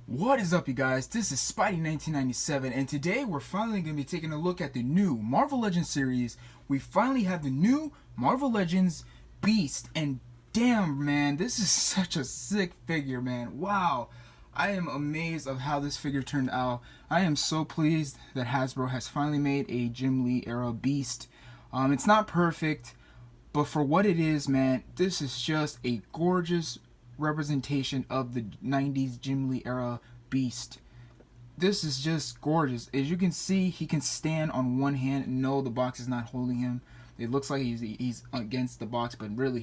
What is up, you guys? This is Spidey1997, and today we're finally going to be taking a look at the new Marvel Legends series. We finally have the new Marvel Legends Beast, and damn, man, this is such a sick figure, man. Wow, I am amazed of how this figure turned out. I am so pleased that Hasbro has finally made a Jim Lee era Beast. It's not perfect, but for what it is, man, this is just a gorgeous representation of the 90s Jim Lee era Beast. This is just gorgeous. As you can see, he can stand on one hand. No, the box is not holding him. It looks like he's against the box, but really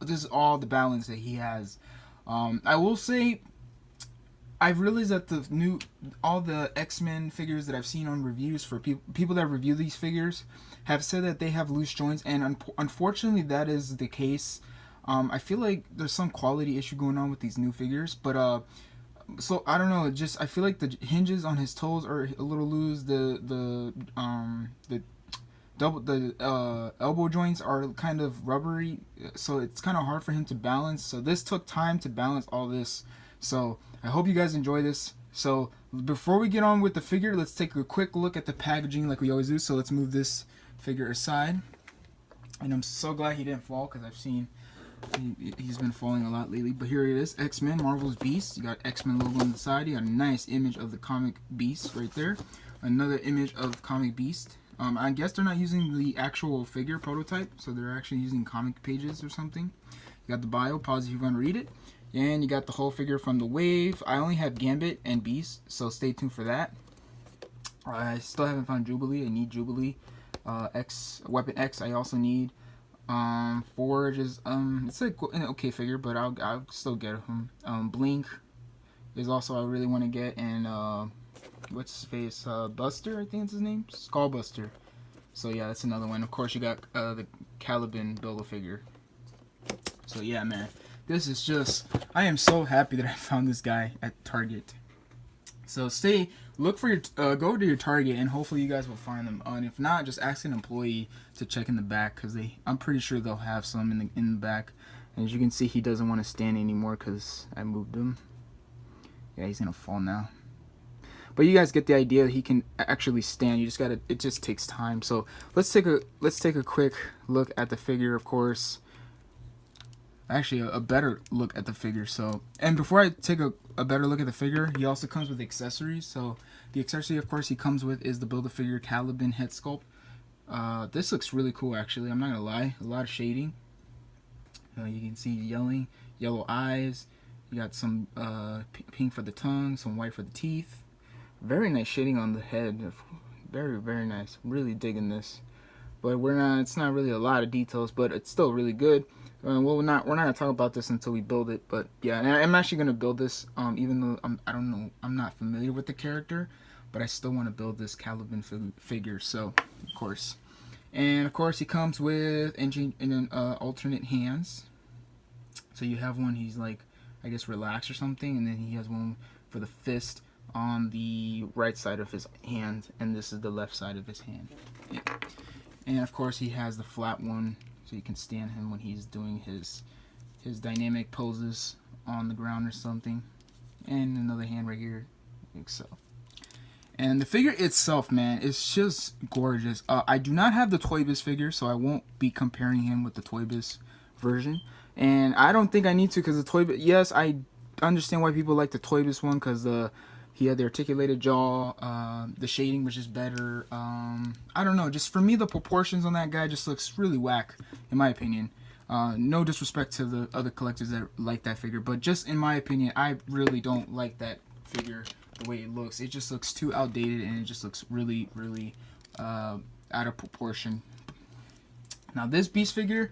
this is all the balance that he has. I will say, I've realized that all the X-Men figures that I've seen on reviews for people that review these figures have said that they have loose joints, and unfortunately that is the case. I feel like there's some quality issue going on with these new figures, but so I don't know. Just I feel like the hinges on his toes are a little loose. The elbow joints are kind of rubbery, so it's kind of hard for him to balance. So this took time to balance all this. So I hope you guys enjoy this. So before we get on with the figure, let's take a quick look at the packaging like we always do. So let's move this figure aside. And I'm so glad he didn't fall, because I've seen he's been falling a lot lately. But here it is, X-Men Marvel's Beast. You got X-Men logo on the side. You got a nice image of the comic Beast right there. Another image of comic Beast. I guess they're not using the actual figure prototype, so they're actually using comic pages or something. You got the bio, pause if you want to read it. And you got the whole figure from the wave. I only have Gambit and Beast, so stay tuned for that. I still haven't found Jubilee. I need Jubilee. Weapon X I also need. Forge is it's an okay figure, but I'll still get him. Blink is also I really want to get, and what's his face? Buster, I think it's his name, Skullbuster. So yeah, that's another one. Of course, you got the Caliban Build-A-Figure. So yeah, man, this is just, I am so happy that I found this guy at Target. So look for your, go to your Target, and hopefully you guys will find them. And if not, just ask an employee to check in the back, because I'm pretty sure they'll have some in the back. And as you can see, he doesn't want to stand anymore because I moved him. Yeah, he's gonna fall now. But you guys get the idea. He can actually stand. You just gotta. It just takes time. So let's take a quick look at the figure. Of course, actually a better look at the figure. So, and before I take a better look at the figure, he also comes with accessories. So the accessory, of course, he comes with is the Build-A-Figure Caliban head sculpt. This looks really cool, actually. I'm not gonna lie, a lot of shading. You can see yellow eyes. You got some pink for the tongue, some white for the teeth. Very nice shading on the head. Very, very nice. Really digging this. But it's not really a lot of details, but it's still really good. We're not gonna talk about this until we build it, but yeah, and I'm actually gonna build this. Even though I'm not familiar with the character, but I still want to build this Caliban figure. So of course, and of course he comes with alternate hands. So you have one he's like, I guess, relaxed or something, and then he has one for the fist on the right side of his hand, and this is the left side of his hand. Yeah. And of course he has the flat one, so you can stand him when he's doing his dynamic poses on the ground or something. And another hand right here, like so. And the figure itself, man, it's just gorgeous. I do not have the Toy Biz figure, so I won't be comparing him with the Toy Biz version. And I don't think I need to, because the Toy Biz, yes, I understand why people like the Toy Biz one, because he had the articulated jaw, the shading was just better. I don't know, just for me, the proportions on that guy just looks really whack, in my opinion. No disrespect to the other collectors that like that figure, but just in my opinion, I really don't like that figure the way it looks. It just looks too outdated, and it just looks really, really out of proportion. Now, this Beast figure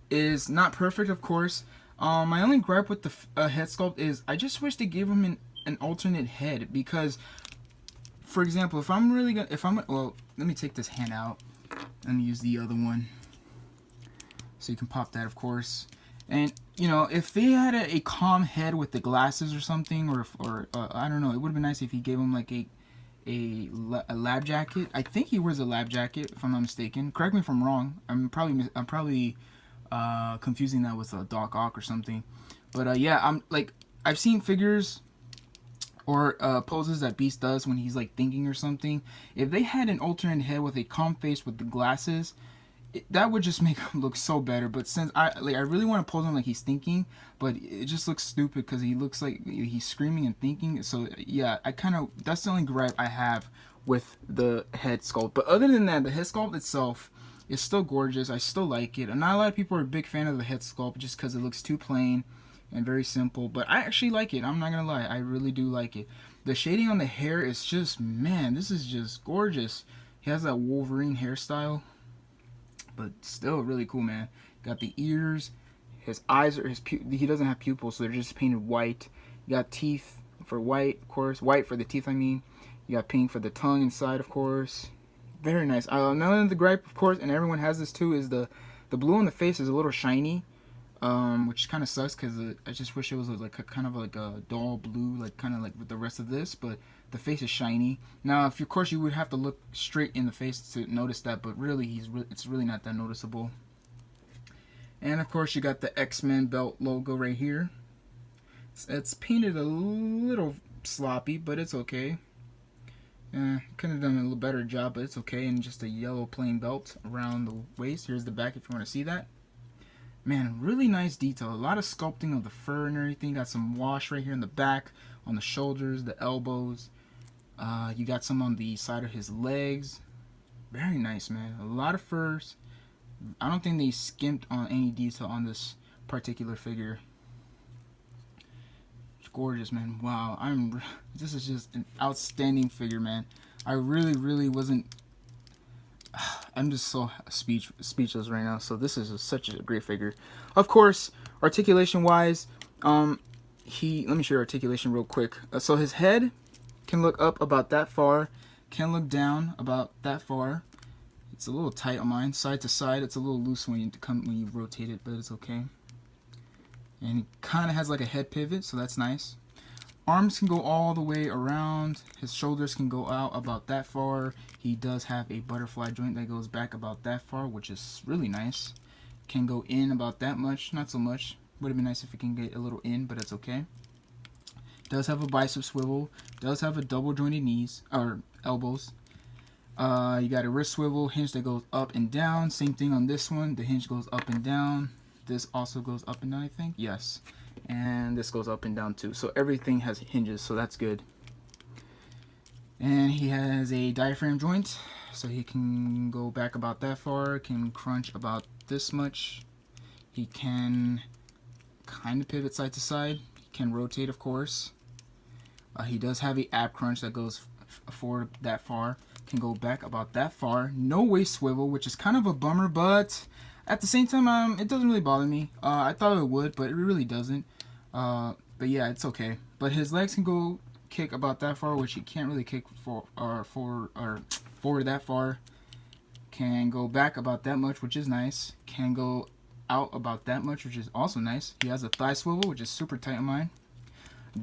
is not perfect, of course. My only gripe with the head sculpt is I just wish they gave him an alternate head, because, for example, well, let me take this hand out and use the other one, so you can pop that, of course. And you know, if they had a calm head with the glasses or something, or I don't know, it would have been nice if he gave him like a lab jacket. I think he wears a lab jacket, if I'm not mistaken. Correct me if I'm wrong. I'm probably confusing that with a Doc Ock or something. But yeah, I've seen figures or poses that Beast does when he's like thinking or something. If they had an alternate head with a calm face with the glasses, that would just make him look so better. But since I really want to pose him like he's thinking, but it just looks stupid because he looks like he's screaming and thinking. So yeah, that's the only gripe I have with the head sculpt. But other than that, the head sculpt itself is still gorgeous. I still like it. And not a lot of people are a big fan of the head sculpt just because it looks too plain and very simple. But I actually like it. I'm not gonna lie, I really do like it. The shading on the hair is just, man, this is just gorgeous. He has that Wolverine hairstyle, but still really cool, man. Got the ears, his eyes are he doesn't have pupils, so they're just painted white. You got teeth for white, of course, white for the teeth, I mean. You got pink for the tongue inside, of course. Very nice. Another the gripe, of course, and everyone has this too, is the blue on the face is a little shiny, which kind of sucks because I just wish it was like kind of like a dull blue, like kind of like with the rest of this, but the face is shiny. Now, of course, you would have to look straight in the face to notice that, but really, it's really not that noticeable. And of course, you got the X-Men belt logo right here. It's painted a little sloppy, but it's okay. Could have done a little better job, but it's okay. And just a yellow plain belt around the waist. Here's the back if you want to see that. Man, really nice detail. A lot of sculpting of the fur and everything. Got some wash right here in the back, on the shoulders, the elbows. You got some on the side of his legs. Very nice, man. A lot of furs. I don't think they skimped on any detail on this particular figure. It's gorgeous, man. Wow, this is just an outstanding figure, man. I really wasn't. I'm just so speechless right now. So this is such a great figure. Of course, articulation wise, let me show you articulation real quick. So his head can look up about that far, can look down about that far. It's a little tight on mine, side to side. It's a little loose when you rotate it, but it's okay. And he kind of has like a head pivot, so that's nice. Arms can go all the way around. His shoulders can go out about that far. He does have a butterfly joint that goes back about that far, which is really nice. Can go in about that much, not so much. Would have been nice if it can get a little in, but it's okay. Does have a bicep swivel. Does have a double jointed knees or elbows. You got a wrist swivel, hinge that goes up and down. Same thing on this one. The hinge goes up and down. This also goes up and down, I think. Yes. And this goes up and down too. So everything has hinges, so that's good. And he has a diaphragm joint, so he can go back about that far, can crunch about this much. He can kind of pivot side to side. He can rotate, of course. He does have a ab crunch that goes forward that far. Can go back about that far. No waist swivel, which is kind of a bummer, but at the same time, it doesn't really bother me. I thought it would, but it really doesn't. But yeah, it's okay. But his legs can go kick about that far, which he can't really kick forward that far. Can go back about that much, which is nice. Can go out about that much, which is also nice. He has a thigh swivel, which is super tight on mine.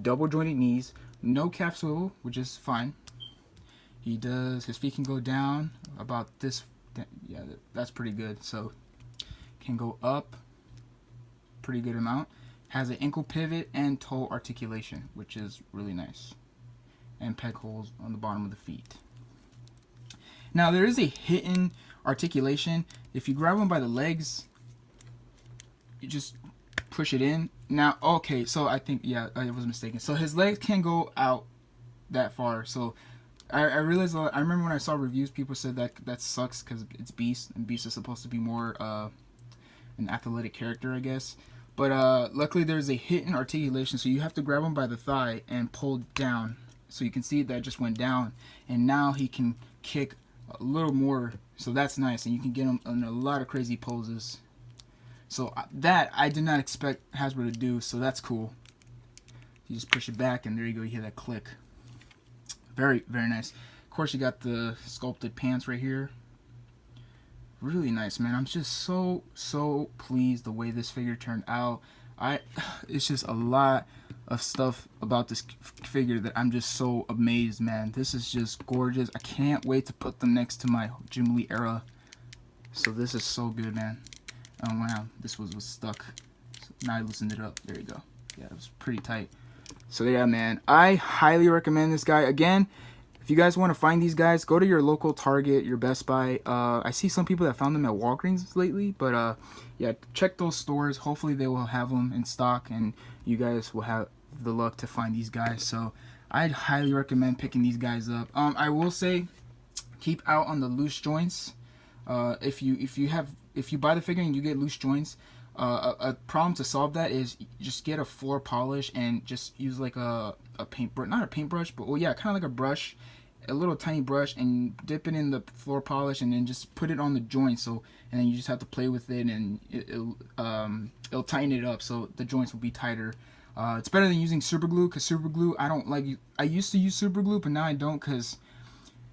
Double jointed knees. No calf swivel, which is fine. His feet can go down about this. Yeah, that's pretty good. So can go up pretty good amount. Has an ankle pivot and toe articulation, which is really nice. And peg holes on the bottom of the feet. Now there is a hidden articulation. If you grab one by the legs, you just push it in. Now, okay, so I think, yeah, I was mistaken. So his legs can go out that far. So I realized, I remember when I saw reviews, people said that sucks because it's Beast, and Beast is supposed to be more an athletic character, I guess. But luckily there's a hidden articulation, so you have to grab him by the thigh and pull down. So you can see that just went down, and now he can kick a little more, so that's nice, and you can get him in a lot of crazy poses. So that I did not expect Hasbro to do, so that's cool. You just push it back, and there you go, you hear that click. Very, very nice. Of course, you got the sculpted pants right here. Really nice, man. I'm just so pleased the way this figure turned out. It's just a lot of stuff about this figure that I'm just so amazed, man. This is just gorgeous. I can't wait to put them next to my Jim Lee era. So this is so good, man. Oh wow, this was stuck. So now I loosened it up. There you go. Yeah, it was pretty tight. So yeah, man, I highly recommend this guy. Again, if you guys want to find these guys, go to your local Target, your Best Buy. I see some people that found them at Walgreens lately, but yeah, check those stores. Hopefully they will have them in stock, and you guys will have the luck to find these guys. So I'd highly recommend picking these guys up. I will say, keep out on the loose joints. If you buy the figure and you get loose joints, a problem to solve that is just get a floor polish and just use like a paintbrush, not a paintbrush, but well, yeah, kind of like a brush, a little tiny brush, and dip it in the floor polish and then just put it on the joint. So, and then you just have to play with it, and it'll tighten it up so the joints will be tighter. It's better than using super glue, because super glue, I used to use super glue, but now I don't, because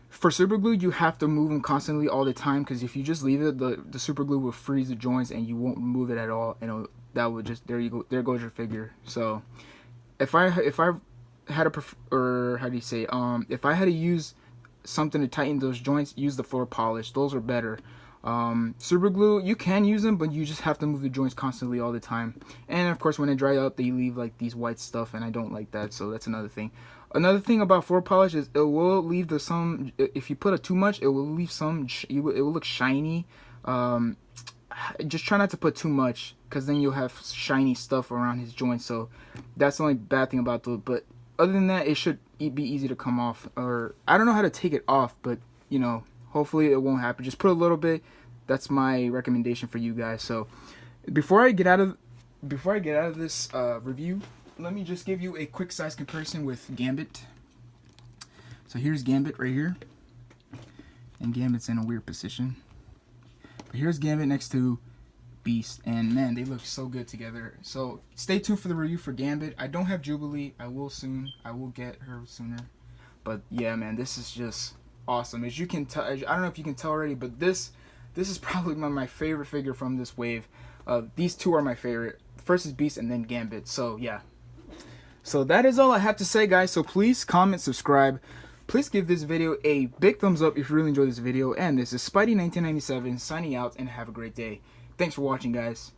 for super glue you have to move them constantly all the time, because if you just leave it, the super glue will freeze the joints and you won't move it at all, and that would just, there you go, there goes your figure. So if I had a or how do you say, if I had to use something to tighten those joints, use the floor polish. Those are better. Super glue, you can use them, but you just have to move the joints constantly all the time. And of course, when they dry up, they leave like these white stuff, and I don't like that. So that's another thing. Another thing about floor polish is it will leave some. If you put too much, it will leave some. It will look shiny. Just try not to put too much, because then you'll have shiny stuff around his joints. So that's the only bad thing about it. But other than that, it should be easy to come off. Or I don't know how to take it off, but you know, hopefully it won't happen. Just put a little bit. That's my recommendation for you guys. So before I get out of this review, let me just give you a quick size comparison with Gambit. So here's Gambit right here, and Gambit's in a weird position. But here's Gambit next to Beast, and man, they look so good together. So stay tuned for the review for Gambit. I don't have Jubilee. I will soon. I will get her sooner. But yeah, man, this is just awesome. As you can tell, I don't know if you can tell already, but this is probably my favorite figure from this wave. These two are my favorite. First is Beast, and then Gambit. So yeah. So that is all I have to say, guys. So please comment, subscribe. Please give this video a big thumbs up if you really enjoyed this video. And this is Spidey1997 signing out, and have a great day. Thanks for watching, guys.